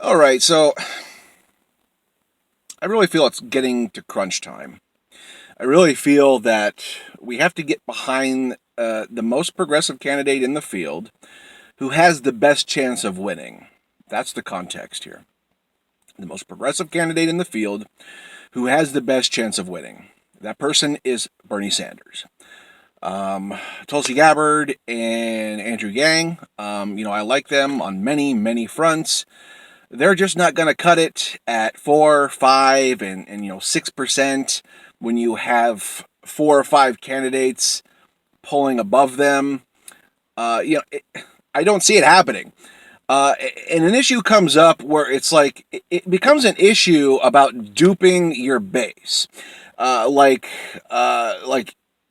All right, so I really feel it's getting to crunch time. I really feel that we have to get behind the most progressive candidate in the field who has the best chance of winning. That's the context here. The most progressive candidate in the field who has the best chance of winning. That person is Bernie Sanders. Tulsi Gabbard and Andrew Yang, I like them on many, many fronts. They're just not going to cut it at 4, 5, and 6% when you have 4 or 5 candidates pulling above them. I don't see it happening. And an issue comes up where it's like it becomes an issue about duping your base, like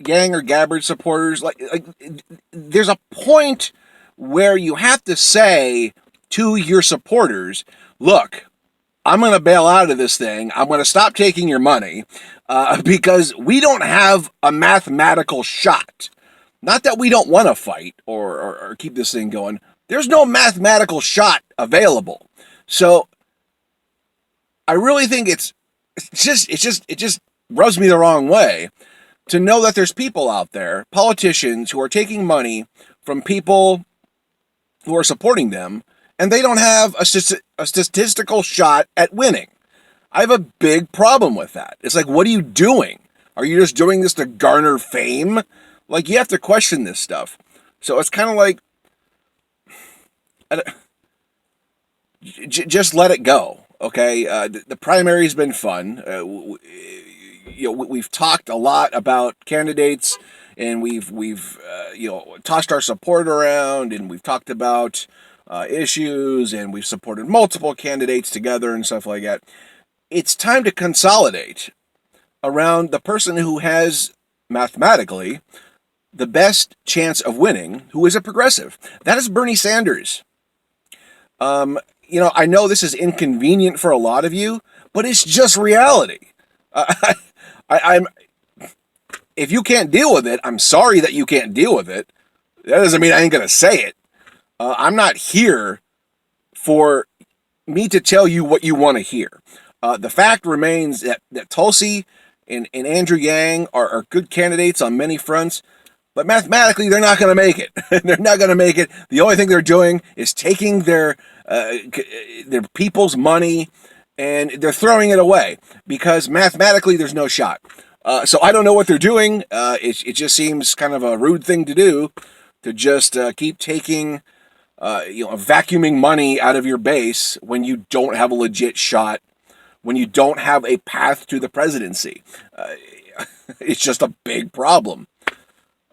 Gang or Gabbard supporters. Like there's a point where you have to say to your supporters, look, I'm going to bail out of this thing. I'm going to stop taking your money because we don't have a mathematical shot. Not that we don't want to fight or keep this thing going. There's no mathematical shot available. So I really think it just rubs me the wrong way to know that there's people out there, politicians who are taking money from people who are supporting them, and they don't have a statistical shot at winning. I have a big problem with that. It's like, what are you doing? Are you just doing this to garner fame? Like, you have to question this stuff. So it's kind of like, just let it go, okay? The primary's been fun. We've talked a lot about candidates, and we've tossed our support around, and we've talked about issues, and we've supported multiple candidates together and stuff like that. It's time to consolidate around the person who has mathematically the best chance of winning, who is a progressive. That is Bernie Sanders. I know this is inconvenient for a lot of you, but it's just reality. I'm. If you can't deal with it, I'm sorry that you can't deal with it. That doesn't mean I ain't gonna say it. I'm not here for me to tell you what you want to hear. The fact remains that Tulsi and Andrew Yang are good candidates on many fronts, but mathematically they're not going to make it. They're not going to make it. The only thing they're doing is taking their people's money and they're throwing it away because mathematically there's no shot. So I don't know what they're doing. It just seems kind of a rude thing to do, to just keep taking, vacuuming money out of your base when you don't have a legit shot, when you don't have a path to the presidency. It's just a big problem.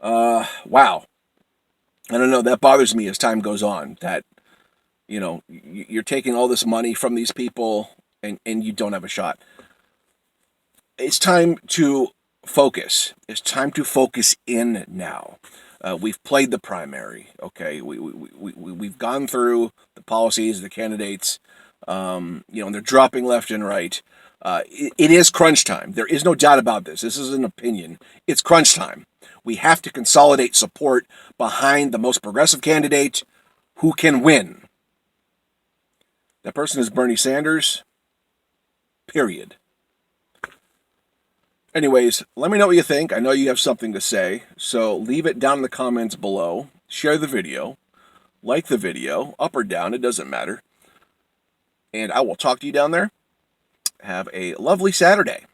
Wow. I don't know. That bothers me as time goes on. That you're taking all this money from these people and you don't have a shot. It's time to focus. It's time to focus in now. We've played the primary, okay? We've gone through the policies, the candidates, and they're dropping left and right. It is crunch time. There is no doubt about this. This is an opinion. It's crunch time. We have to consolidate support behind the most progressive candidate who can win. That person is Bernie Sanders, period. Anyways, let me know what you think. I know you have something to say, so leave it down in the comments below. Share the video. Like the video, up or down, it doesn't matter. And I will talk to you down there. Have a lovely Saturday.